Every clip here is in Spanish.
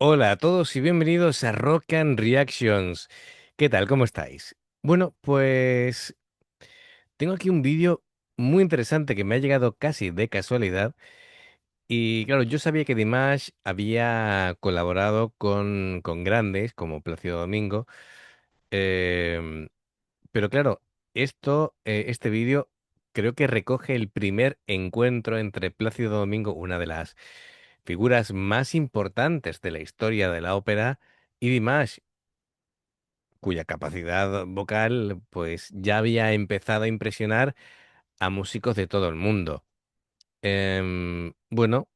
Hola a todos y bienvenidos a Rock and Reactions. ¿Qué tal? ¿Cómo estáis? Bueno, pues tengo aquí un vídeo muy interesante que me ha llegado casi de casualidad. Y claro, yo sabía que Dimash había colaborado con grandes como Plácido Domingo. em, pero claro, este vídeo creo que recoge el primer encuentro entre Plácido Domingo, una de las figuras más importantes de la historia de la ópera, y Dimash, cuya capacidad vocal pues ya había empezado a impresionar a músicos de todo el mundo. Bueno,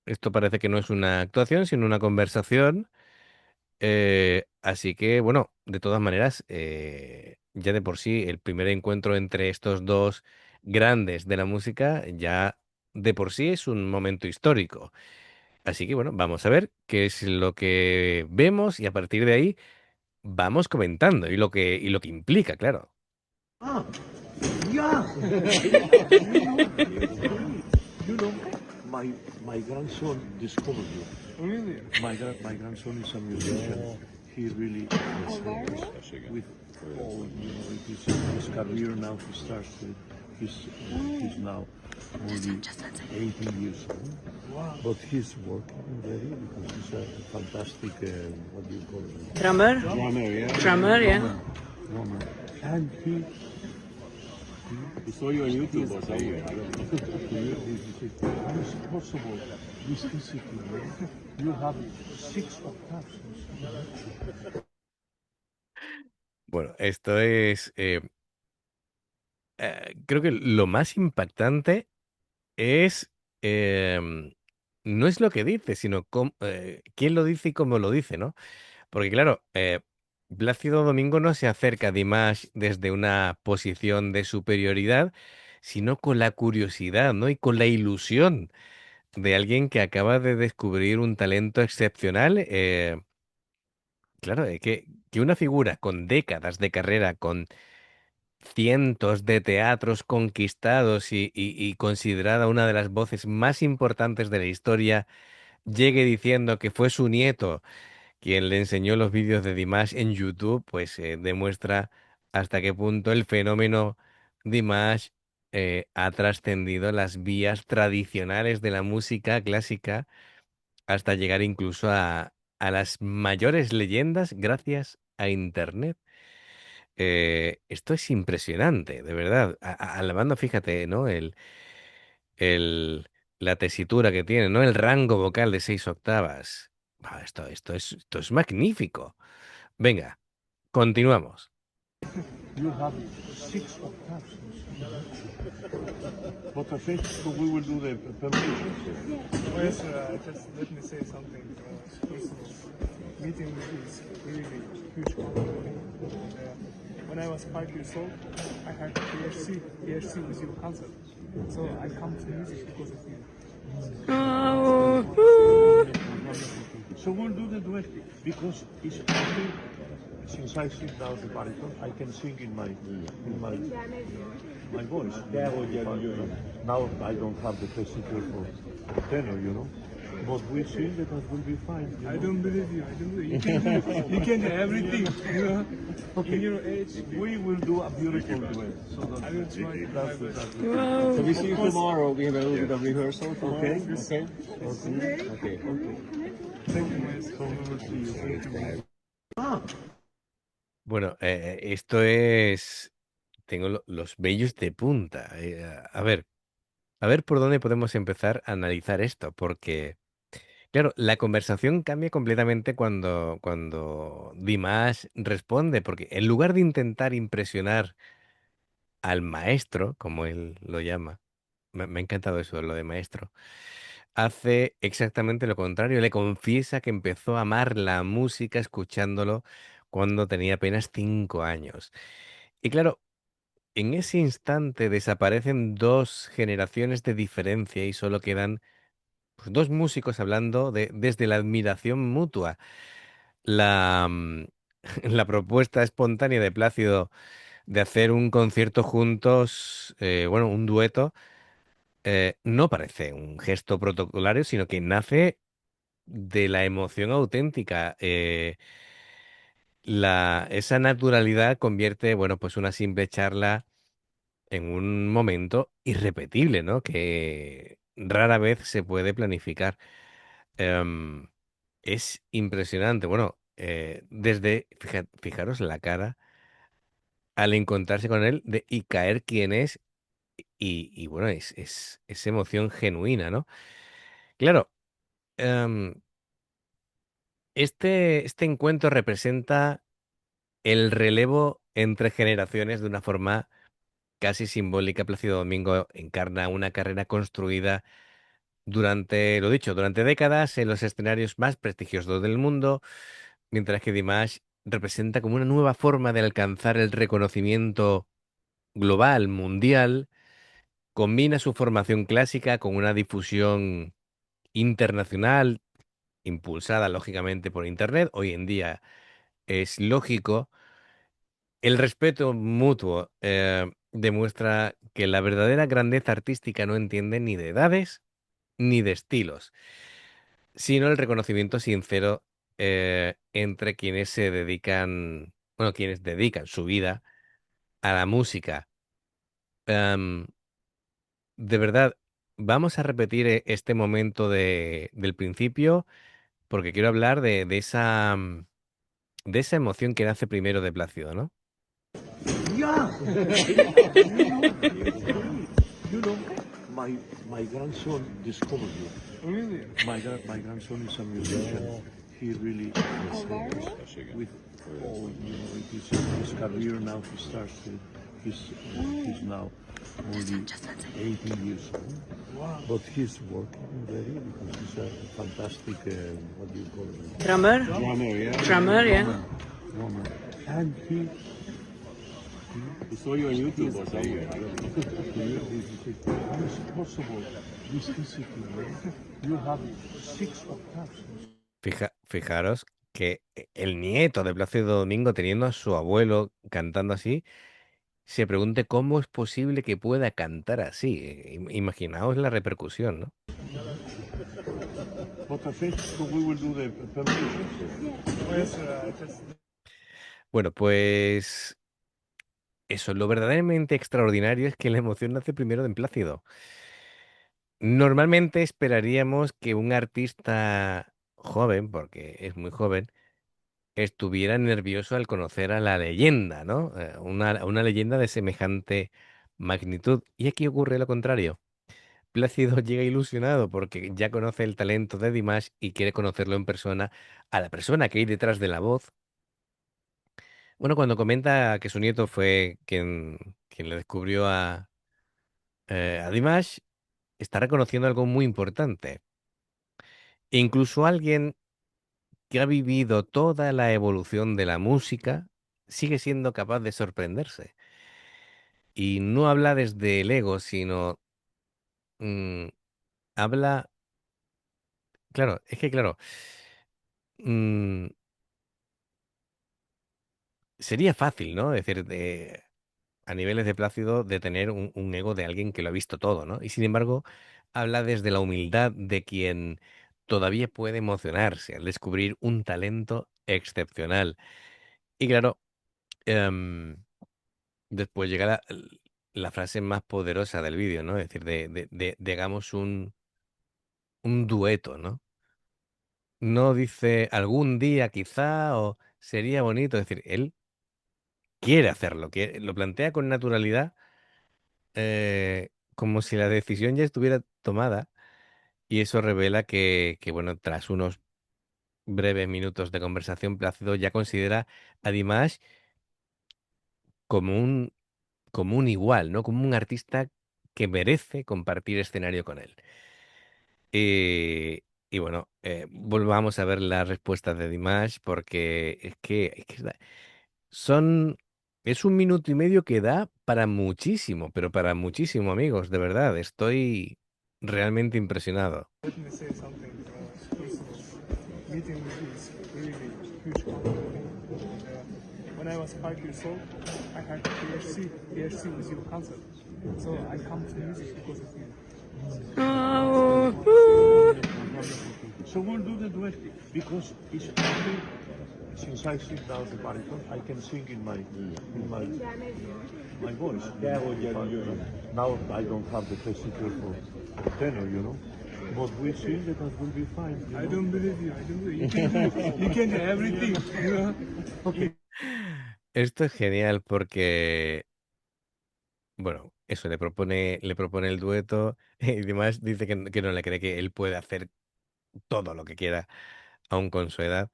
esto parece que no es una actuación, sino una conversación. Así que, bueno, de todas maneras, ya de por sí, el primer encuentro entre estos dos grandes de la música ya de por sí es un momento histórico. Así que, bueno, vamos a ver qué es lo que vemos y a partir de ahí vamos comentando y lo que implica, claro. Ah, yeah. You know, my my grandson discovered you. Really? My grandson is a musician. He really with all his career now. He starts with he's now only 18 years old. Wow. But he's working already because he's a fantastic what do you call it? Drummer? Drummer, yeah. Drummer, yeah. Drummer. And he saw you on YouTube or something. How is it possible? This discipline, you have 6 octaves. Bueno, esto es, creo que lo más impactante es, no es lo que dice, sino quién lo dice y cómo lo dice, ¿no? Porque claro, Plácido Domingo no se acerca a Dimash desde una posición de superioridad, sino con la curiosidad, ¿no? Y con la ilusión de alguien que acaba de descubrir un talento excepcional. Claro, que una figura con décadas de carrera, con cientos de teatros conquistados y considerada una de las voces más importantes de la historia, llegue diciendo que fue su nieto quien le enseñó los vídeos de Dimash en YouTube, pues demuestra hasta qué punto el fenómeno Dimash ha trascendido las vías tradicionales de la música clásica hasta llegar incluso a las mayores leyendas gracias a Internet. Esto es impresionante, de verdad. Alabando, fíjate, ¿no? El, la tesitura que tiene, ¿no? El rango vocal de 6 octavas. Esto es magnífico. Venga, continuamos. You have 6 octaves. But I think so we will do the permutations. Yes, just let me say something. First of all, meeting with you is really huge compliment. When I was 5 years old, I had PhD with your concert. So I come to music because of you. Oh, So we'll do the duet because it's only since I sit down the baritone, I can sing in my voice. Now I don't have the tessiture for tenor, you know. But we sing it and we'll be fine. You I know? don't believe you. I don't believe you. You can do everything. You know, in your age. We will do a beautiful duet. So I will try. that's the wow. So we see you tomorrow. We have a little bit of rehearsal. Okay. Okay. Okay. Thank you, maestro. So we will see you. Thank you. Bueno, esto es... Tengo los vellos de punta. A ver por dónde podemos empezar a analizar esto, porque, claro, la conversación cambia completamente cuando Dimash responde, porque en lugar de intentar impresionar al maestro, como él lo llama, me ha encantado eso, lo de maestro, hace exactamente lo contrario, le confiesa que empezó a amar la música escuchándolo cuando tenía apenas 5 años. Y claro, en ese instante desaparecen dos generaciones de diferencia y solo quedan pues, dos músicos hablando desde la admiración mutua. La la propuesta espontánea de Plácido de hacer un concierto juntos, bueno, un dueto, no parece un gesto protocolario, sino que nace de la emoción auténtica. Esa naturalidad convierte, bueno, pues una simple charla en un momento irrepetible, ¿no? Que rara vez se puede planificar. Em, es impresionante. Bueno, fijaros la cara al encontrarse con él y caer quién es y bueno, es emoción genuina, ¿no? Claro, em, este encuentro representa el relevo entre generaciones de una forma casi simbólica. Plácido Domingo encarna una carrera construida durante, lo dicho, durante décadas en los escenarios más prestigiosos del mundo, mientras que Dimash representa como una nueva forma de alcanzar el reconocimiento global, mundial, combina su formación clásica con una difusión internacional, impulsada lógicamente por Internet. Hoy en día es lógico. El respeto mutuo demuestra que la verdadera grandeza artística no entiende ni de edades ni de estilos, sino el reconocimiento sincero entre quienes se dedican, bueno, quienes dedican su vida a la música. Em, de verdad, vamos a repetir este momento del principio porque quiero hablar de esa emoción que nace primero de Plácido, ¿no? Yeah. You know, my my grandson discovered you. Really? My grandson is a musician. He really with all his career now. He starts. He's now only 18 years old. But he's working very because he's a fantastic. What do you call it? Drummer? Drummer, yeah. Drummer. And he We saw you on YouTube or somewhere. how is it possible? This discipline, you have 6 octaves. Fijaros que el nieto de Plácido Domingo, teniendo a su abuelo cantando así, se pregunte cómo es posible que pueda cantar así. Imaginaos la repercusión, ¿no? But I think we will do the permutations. Yes, just Bueno, pues eso, lo verdaderamente extraordinario es que la emoción nace primero de Plácido. Normalmente esperaríamos que un artista joven, porque es muy joven, estuviera nervioso al conocer a la leyenda, ¿no? Una leyenda de semejante magnitud. Y aquí ocurre lo contrario. Plácido llega ilusionado porque ya conoce el talento de Dimash y quiere conocerlo en persona, a la persona que hay detrás de la voz. Bueno, cuando comenta que su nieto fue quien le descubrió a Dimash, está reconociendo algo muy importante. Incluso alguien que ha vivido toda la evolución de la música sigue siendo capaz de sorprenderse. Y no habla desde el ego, sino mm, habla, claro, es que claro, mm, sería fácil, ¿no? Es decir, a niveles de Plácido, de tener un ego de alguien que lo ha visto todo, ¿no? Y sin embargo, habla desde la humildad de quien todavía puede emocionarse al descubrir un talento excepcional. Y claro, em, después llega la frase más poderosa del vídeo, ¿no? Es decir, hagamos un dueto, ¿no? No dice algún día quizá o sería bonito, es decir, él quiere hacerlo, lo plantea con naturalidad, como si la decisión ya estuviera tomada, y eso revela bueno, tras unos breves minutos de conversación, Plácido ya considera a Dimash como como un igual, ¿no? Como un artista que merece compartir escenario con él. Y bueno, volvamos a ver las respuestas de Dimash porque son, es un minuto y medio que da para muchísimo, pero para muchísimo, amigos, de verdad, estoy realmente impresionado. let me say something personal. Meeting with you is really huge compliment. When I was 5 years old, I had PhD with your concert. So I come to music because of you. Oh, So we'll do the because it's only since I sing now the baritone, I can sing in my voice. Now I don't have the technical for tenor, you know. But we sing it and will be fine. You I know? don't believe you. I don't believe you can do everything. You know. Okay. Esto es genial porque, bueno, eso le propone el dueto y demás, dice que no le cree que él puede hacer todo lo que quiera, aun con su edad.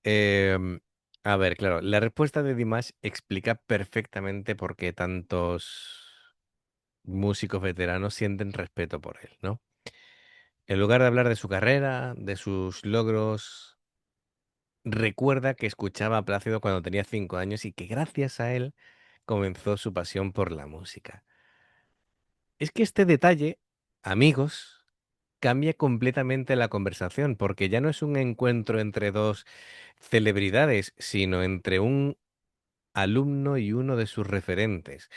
Em, a ver, claro, la respuesta de Dimash explica perfectamente por qué tantos músicos veteranos sienten respeto por él, ¿no? En lugar de hablar de su carrera, de sus logros, recuerda que escuchaba a Plácido cuando tenía 5 años y que gracias a él comenzó su pasión por la música. Es que este detalle, amigos, cambia completamente la conversación, porque ya no es un encuentro entre dos celebridades, sino entre un alumno y uno de sus referentes.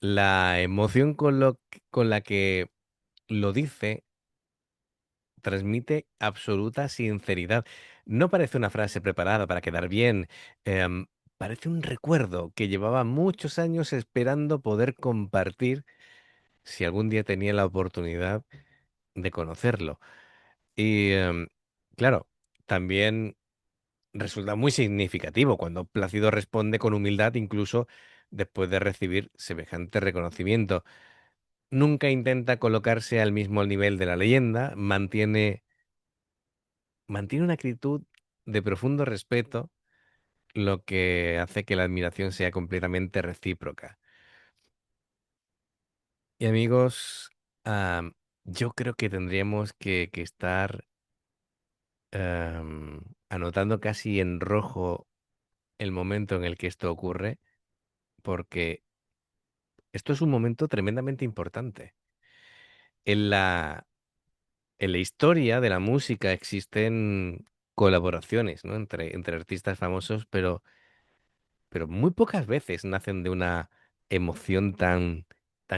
La emoción con la que lo dice transmite absoluta sinceridad. No parece una frase preparada para quedar bien, em, parece un recuerdo que llevaba muchos años esperando poder compartir si algún día tenía la oportunidad de conocerlo. Y claro, también resulta muy significativo cuando Plácido responde con humildad, incluso después de recibir semejante reconocimiento. Nunca intenta colocarse al mismo nivel de la leyenda, mantiene una actitud de profundo respeto, lo que hace que la admiración sea completamente recíproca. Y amigos, am, yo creo que tendríamos que estar anotando casi en rojo el momento en el que esto ocurre, porque esto es un momento tremendamente importante. En la, en la historia de la música existen colaboraciones, ¿no? Entre artistas famosos, pero muy pocas veces nacen de una emoción tan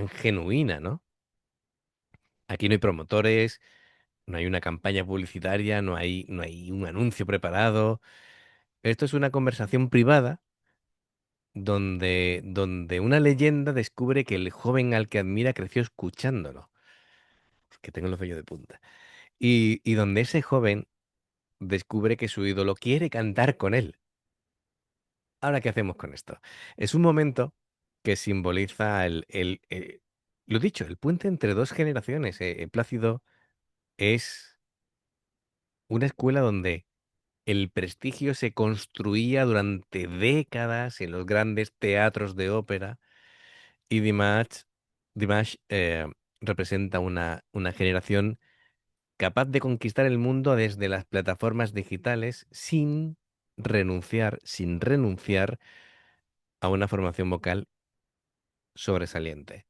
genuina, ¿no? Aquí no hay promotores, no hay una campaña publicitaria, no hay un anuncio preparado. Esto es una conversación privada donde una leyenda descubre que el joven al que admira creció escuchándolo. Es que tengo los vellos de punta. Y donde ese joven descubre que su ídolo quiere cantar con él. Ahora, ¿qué hacemos con esto? Es un momento que simboliza lo dicho, el puente entre dos generaciones. Plácido es una escuela donde el prestigio se construía durante décadas en los grandes teatros de ópera y Dimash representa una generación capaz de conquistar el mundo desde las plataformas digitales sin renunciar a una formación vocal sobresaliente.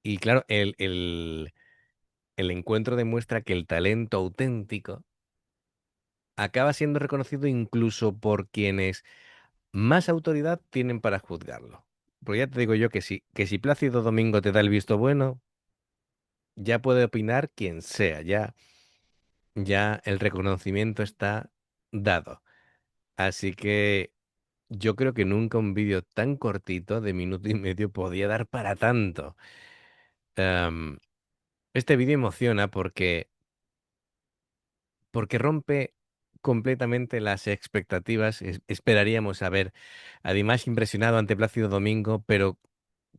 Y claro, el encuentro demuestra que el talento auténtico acaba siendo reconocido incluso por quienes más autoridad tienen para juzgarlo. Porque ya te digo yo que si Plácido Domingo te da el visto bueno, ya puede opinar quien sea, ya el reconocimiento está dado. Así que yo creo que nunca un vídeo tan cortito de minuto y medio podía dar para tanto. Em, este vídeo emociona porque rompe completamente las expectativas. Esperaríamos a ver a Dimash impresionado ante Plácido Domingo, pero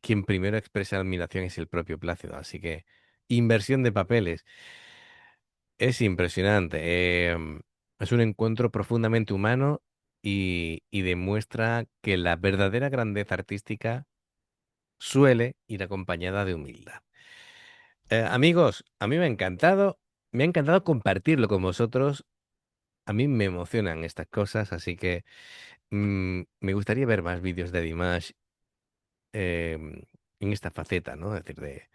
quien primero expresa admiración es el propio Plácido. Así que inversión de papeles. Es impresionante. Es un encuentro profundamente humano y demuestra que la verdadera grandeza artística suele ir acompañada de humildad. Amigos, a mí me ha encantado compartirlo con vosotros. A mí me emocionan estas cosas, así que me gustaría ver más vídeos de Dimash en esta faceta, ¿no? Es decir,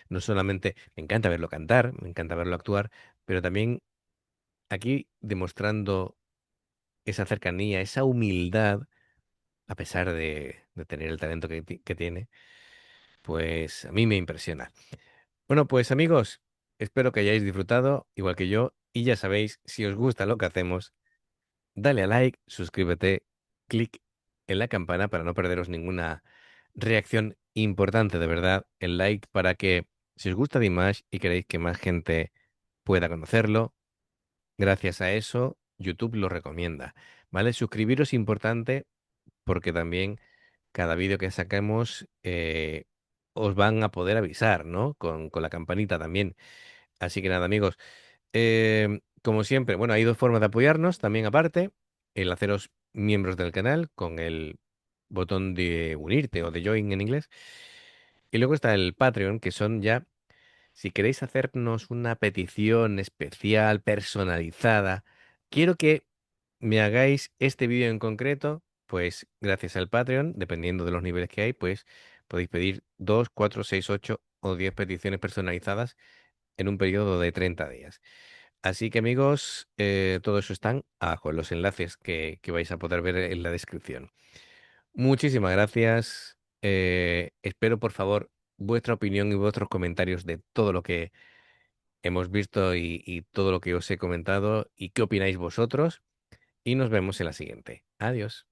no solamente me encanta verlo cantar, me encanta verlo actuar, pero también aquí demostrando esa cercanía, esa humildad, a pesar de tener el talento que tiene, pues a mí me impresiona. Bueno, pues amigos, espero que hayáis disfrutado, igual que yo, Y ya sabéis, si os gusta lo que hacemos, dale a like, suscríbete, clic en la campana para no perderos ninguna reacción importante, de verdad. El like para que, si os gusta Dimash y queréis que más gente pueda conocerlo, gracias a eso, YouTube lo recomienda. ¿Vale? Suscribiros importante porque también cada vídeo que saquemos os van a poder avisar, ¿no? Con la campanita también. Así que nada, amigos. Como siempre, bueno, hay dos formas de apoyarnos también aparte. El haceros miembros del canal con el botón de unirte o de join en inglés. Y luego está el Patreon, que son ya, si queréis hacernos una petición especial, personalizada, quiero que me hagáis este vídeo en concreto, pues gracias al Patreon, dependiendo de los niveles que hay, pues podéis pedir 2, 4, 6, 8 o 10 peticiones personalizadas en un periodo de 30 días. Así que amigos, todo eso están abajo en los enlaces que vais a poder ver en la descripción. Muchísimas gracias. Espero por favor vuestra opinión y vuestros comentarios de todo lo que hemos visto y todo lo que os he comentado y qué opináis vosotros. Y nos vemos en la siguiente. Adiós.